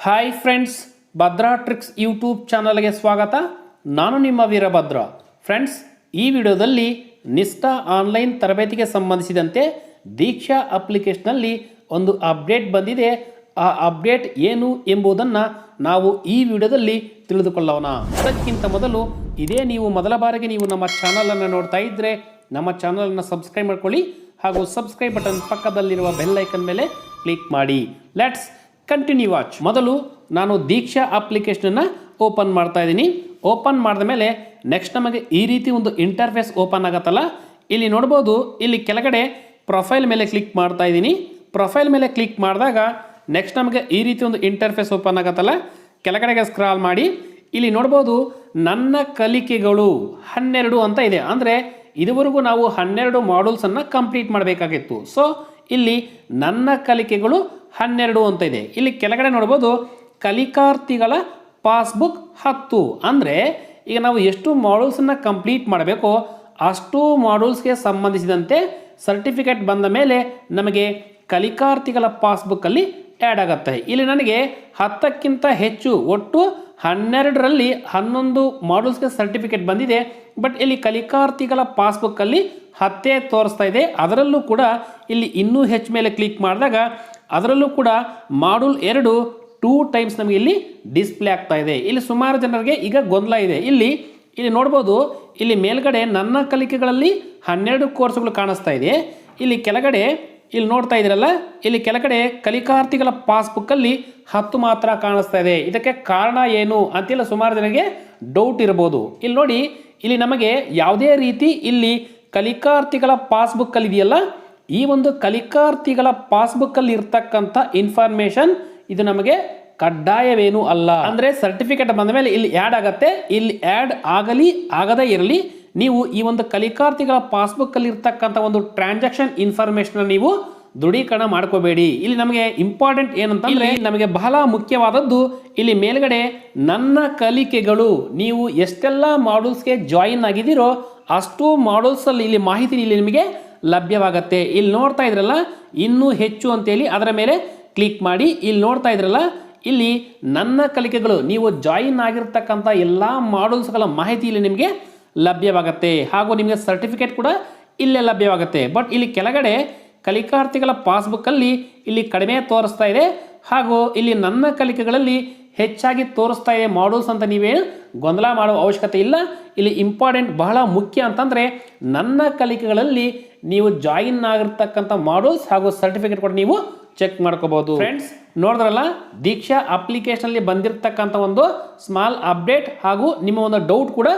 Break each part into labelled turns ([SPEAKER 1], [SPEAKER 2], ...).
[SPEAKER 1] Hi friends, badhratricks YouTube ಚಾನಲ್ಗೆ ಸ್ವಾಗತ. ನಾನು ನಿಮ್ಮ ವೀರಭದ್ರ. ಫ್ರೆಂಡ್ಸ್, ಈ ವಿಡಿಯೋದಲ್ಲಿ ನಿಷ್ಠಾ ಆನ್ಲೈನ್ ತರಬೇತಿಗೆ ಸಂಬಂಧಿಸಿದಂತೆ ದೀಕ್ಷಾ ಅಪ್ಲಿಕೇಶನ್ನಲ್ಲಿ ಒಂದು ಅಪ್ಡೇಟ್ ಬಂದಿದೆ. ಆ ಅಪ್ಡೇಟ್ ಏನು ಎಂಬುದನ್ನು ನಾವು ಈ ವಿಡಿಯೋದಲ್ಲಿ ತಿಳಿದುಕೊಳ್ಳೋಣ. ಅದಕ್ಕಿಂತ ಮೊದಲು ಇದೇ ನೀವು ಮೊದಲ ಬಾರಿಗೆ ನೀವು ನಮ್ಮ ಚಾನಲನ್ನು ನೋಡ್ತಾ ಇದ್ದರೆ ನಮ್ಮ ಚಾನಲನ್ನು ಸಬ್ಸ್ಕ್ರೈಬ್ ಮಾಡ್ಕೊಳ್ಳಿ ಹಾಗೂ ಸಬ್ಸ್ಕ್ರೈಬ್ ಬಟನ್ ಪಕ್ಕದಲ್ಲಿರುವ ಬೆಲ್ ಐಕನ್ ಮೇಲೆ ಕ್ಲಿಕ್ ಮಾಡಿ. Let's continue watch. ಮೊದಲು ನಾನು ದೀಕ್ಷಾ ಅಪ್ಲಿಕೇಶನನ್ನು ಓಪನ್ ಮಾಡ್ತಾ ಇದ್ದೀನಿ. ಓಪನ್ ಮಾಡಿದ ಮೇಲೆ ನೆಕ್ಸ್ಟ್ ನಮಗೆ ಈ ರೀತಿ ಒಂದು ಇಂಟರ್ಫೇಸ್ ಓಪನ್ ಆಗುತ್ತಲ್ಲ, ಇಲ್ಲಿ ನೋಡ್ಬೋದು. ಇಲ್ಲಿ ಕೆಳಗಡೆ ಪ್ರೊಫೈಲ್ ಮೇಲೆ ಕ್ಲಿಕ್ ಮಾಡ್ತಾ ಇದ್ದೀನಿ. ಪ್ರೊಫೈಲ್ ಮೇಲೆ ಕ್ಲಿಕ್ ಮಾಡಿದಾಗ ನೆಕ್ಸ್ಟ್ ನಮಗೆ ಈ ರೀತಿ ಒಂದು ಇಂಟರ್ಫೇಸ್ ಓಪನ್ ಆಗುತ್ತಲ್ಲ, ಕೆಳಗಡೆಗೆ ಸ್ಕ್ರಾಲ್ ಮಾಡಿ ಇಲ್ಲಿ ನೋಡ್ಬೋದು ನನ್ನ ಕಲಿಕೆಗಳು 12 ಅಂತ ಇದೆ. ಅಂದರೆ ಇದುವರೆಗೂ ನಾವು 12 ಮಾಡ್ಯೂಲ್ಸನ್ನು ಕಂಪ್ಲೀಟ್ ಮಾಡಬೇಕಾಗಿತ್ತು. ಸೊ ಇಲ್ಲಿ ನನ್ನ ಕಲಿಕೆಗಳು 12 ಅಂತ ಇದೆ. ಇಲ್ಲಿ ಕೆಳಗಡೆ ನೋಡ್ಬೋದು ಕಲಿಕಾರ್ಥಿಗಳ ಪಾಸ್ಬುಕ್ 10. ಅಂದರೆ ಈಗ ನಾವು ಎಷ್ಟು ಮಾಡ್ಯೂಲ್ಸನ್ನು ಕಂಪ್ಲೀಟ್ ಮಾಡಬೇಕೋ ಅಷ್ಟು ಮಾಡ್ಯೂಲ್ಸ್ಗೆ ಸಂಬಂಧಿಸಿದಂತೆ ಸರ್ಟಿಫಿಕೇಟ್ ಬಂದ ಮೇಲೆ ನಮಗೆ ಕಲಿಕಾರ್ಥಿಗಳ ಪಾಸ್ಬುಕ್ಕಲ್ಲಿ ಆ್ಯಡ್ ಆಗುತ್ತೆ. ಇಲ್ಲಿ ನನಗೆ 10ಕ್ಕಿಂತ ಹೆಚ್ಚು, ಒಟ್ಟು 12ರಲ್ಲಿ 11 ಮಾಡ್ಯೂಲ್ಸ್ಗೆ ಸರ್ಟಿಫಿಕೇಟ್ ಬಂದಿದೆ. ಬಟ್ ಇಲ್ಲಿ ಕಲಿಕಾರ್ಥಿಗಳ ಪಾಸ್ಬುಕ್ಕಲ್ಲಿ 10 ತೋರಿಸ್ತಾ ಇದೆ. ಅದರಲ್ಲೂ ಕೂಡ ಇಲ್ಲಿ ಇನ್ನೂ ಹೆಚ್ಚು ಮೇಲೆ ಕ್ಲಿಕ್ ಮಾಡಿದಾಗ ಅದರಲ್ಲೂ ಕೂಡ ಮಾಡ್ಯೂಲ್ 2 ಟೈಮ್ಸ್ ನಮಗೆ ಇಲ್ಲಿ ಡಿಸ್ಪ್ಲೇ ಆಗ್ತಾ ಇದೆ. ಇಲ್ಲಿ ಸುಮಾರು ಜನರಿಗೆ ಈಗ ಗೊಂದಲ ಇದೆ. ಇಲ್ಲಿ ನೋಡ್ಬೋದು, ಇಲ್ಲಿ ಮೇಲ್ಗಡೆ ನನ್ನ ಕಲಿಕೆಗಳಲ್ಲಿ 12 ಕೋರ್ಸ್ಗಳು ಕಾಣಿಸ್ತಾ ಇದೆ. ಇಲ್ಲಿ ಕೆಳಗಡೆ ಇಲ್ಲಿ ನೋಡ್ತಾ ಇದ್ದೀರಲ್ಲ, ಇಲ್ಲಿ ಕೆಳಗಡೆ ಕಲಿಕಾರ್ಥಿಗಳ ಪಾಸ್ಬುಕ್ಕಲ್ಲಿ 10 ಮಾತ್ರ ಕಾಣಿಸ್ತಾ ಇದೆ. ಇದಕ್ಕೆ ಕಾರಣ ಏನು ಅಂತೆಲ್ಲ ಸುಮಾರು ಜನರಿಗೆ ಡೌಟ್ ಇರ್ಬೋದು. ಇಲ್ಲಿ ನೋಡಿ, ಇಲ್ಲಿ ನಮಗೆ ಯಾವುದೇ ರೀತಿ ಇಲ್ಲಿ ಕಲಿಕಾರ್ಥಿಗಳ ಪಾಸ್ಬುಕ್ಕಲ್ಲಿ ಇದೆಯಲ್ಲ, ಈ ಒಂದು ಕಲಿಕಾರ್ಥಿಗಳ ಪಾಸ್ಬುಕ್ಕಲ್ಲಿ ಇರ್ತಕ್ಕಂಥ ಇನ್ಫಾರ್ಮೇಶನ್ ಇದು ನಮಗೆ ಕಡ್ಡಾಯವೇನೂ ಅಲ್ಲ. ಅಂದರೆ ಸರ್ಟಿಫಿಕೇಟ್ ಬಂದ ಮೇಲೆ ಇಲ್ಲಿ ಆ್ಯಡ್ ಆಗತ್ತೆ. ಇಲ್ಲಿ ಆ್ಯಡ್ ಆಗಲಿ ಆಗದೇ ಇರಲಿ, ನೀವು ಈ ಒಂದು ಕಲಿಕಾರ್ಥಿಗಳ ಪಾಸ್ಬುಕ್ಕಲ್ಲಿ ಇರ್ತಕ್ಕಂಥ ಒಂದು ಟ್ರಾನ್ಸಾಕ್ಷನ್ ಇನ್ಫಾರ್ಮೇಶನ್ ನೀವು ದೃಢೀಕರಣ ಮಾಡ್ಕೋಬೇಡಿ. ಇಲ್ಲಿ ನಮಗೆ ಇಂಪಾರ್ಟೆಂಟ್ ಏನಂತಂದ್ರೆ, ನಮಗೆ ಬಹಳ ಮುಖ್ಯವಾದದ್ದು ಇಲ್ಲಿ ಮೇಲ್ಗಡೆ ನನ್ನ ಕಲಿಕೆಗಳು, ನೀವು ಎಷ್ಟೆಲ್ಲ ಮಾಡ್ಯೂಲ್ಸ್ಗೆ ಜಾಯಿನ್ ಆಗಿದ್ದೀರೋ ಅಷ್ಟು ಮಾಡ್ಯೂಲ್ಸಲ್ಲಿ ಇಲ್ಲಿ ಮಾಹಿತಿ ಇಲ್ಲಿ ನಿಮಗೆ ಲಭ್ಯವಾಗುತ್ತೆ. ಇಲ್ಲಿ ನೋಡ್ತಾ ಇದ್ರಲ್ಲ ಇನ್ನೂ ಹೆಚ್ಚು ಅಂತೇಳಿ ಅದರ ಮೇಲೆ ಕ್ಲಿಕ್ ಮಾಡಿ. ಇಲ್ಲಿ ನೋಡ್ತಾ ಇದ್ರಲ್ಲ, ಇಲ್ಲಿ ನನ್ನ ಕಲಿಕೆಗಳು, ನೀವು ಜಾಯಿನ್ ಆಗಿರ್ತಕ್ಕಂಥ ಎಲ್ಲ ಮಾಡ್ಯೂಲ್ಸ್ಗಳ ಮಾಹಿತಿ ಇಲ್ಲಿ ನಿಮಗೆ ಲಭ್ಯವಾಗುತ್ತೆ. ಹಾಗೂ ನಿಮಗೆ ಸರ್ಟಿಫಿಕೇಟ್ ಕೂಡ ಇಲ್ಲೇ ಲಭ್ಯವಾಗುತ್ತೆ. ಬಟ್ ಇಲ್ಲಿ ಕೆಳಗಡೆ ಕಲಿಕಾರ್ಥಿಗಳ ಪಾಸ್ಬುಕ್ಕಲ್ಲಿ ಇಲ್ಲಿ ಕಡಿಮೆ ತೋರಿಸ್ತಾ ಇದೆ, ಹಾಗೂ ಇಲ್ಲಿ ನನ್ನ ಕಲಿಕೆಗಳಲ್ಲಿ ಹೆಚ್ಚಾಗಿ ತೋರಿಸ್ತಾ ಇದೆ ಮಾಡ್ಯೂಲ್ಸ್ ಅಂತ ನೀವೇನು ಗೊಂದಲ ಮಾಡುವ ಅವಶ್ಯಕತೆ ಇಲ್ಲ. ಇಲ್ಲಿ ಇಂಪಾರ್ಟೆಂಟ್ ಬಹಳ ಮುಖ್ಯ ಅಂತಂದರೆ ನನ್ನ ಕಲಿಕೆಗಳಲ್ಲಿ ನೀವು ಜಾಯಿನ್ ಆಗಿರ್ತಕ್ಕಂಥ ಮಾಡ್ಯೂಲ್ಸ್ ಹಾಗೂ ಸರ್ಟಿಫಿಕೇಟ್ ಕೂಡ ನೀವು ಚೆಕ್ ಮಾಡ್ಕೋಬಹುದು. ಫ್ರೆಂಡ್ಸ್, ನೋಡಿದ್ರಲ್ಲ, ದೀಕ್ಷಾ ಅಪ್ಲಿಕೇಶನಲ್ಲಿ ಬಂದಿರತಕ್ಕಂಥ ಒಂದು ಸ್ಮಾಲ್ ಅಪ್ಡೇಟ್ ಹಾಗೂ ನಿಮ್ಮ ಒಂದು ಡೌಟ್ ಕೂಡ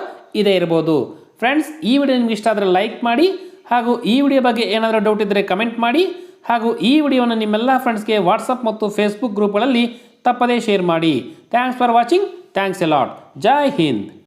[SPEAKER 1] ಇದೇ ಇರ್ಬೋದು. ಫ್ರೆಂಡ್ಸ್, ಈ ವಿಡಿಯೋ ನಿಮ್ಗೆ ಇಷ್ಟ ಆದರೆ ಲೈಕ್ ಮಾಡಿ, ಹಾಗೂ ಈ ವಿಡಿಯೋ ಬಗ್ಗೆ ಏನಾದರೂ ಡೌಟ್ ಇದ್ದರೆ ಕಮೆಂಟ್ ಮಾಡಿ, ಹಾಗೂ ಈ ವಿಡಿಯೋವನ್ನು ನಿಮ್ಮೆಲ್ಲ ಫ್ರೆಂಡ್ಸ್ಗೆ ವಾಟ್ಸಪ್ ಮತ್ತು ಫೇಸ್ಬುಕ್ ಗ್ರೂಪ್ಗಳಲ್ಲಿ ತಪ್ಪದೇ ಶೇರ್ ಮಾಡಿ. Thanks for watching. Thanks A lot. Jai Hind.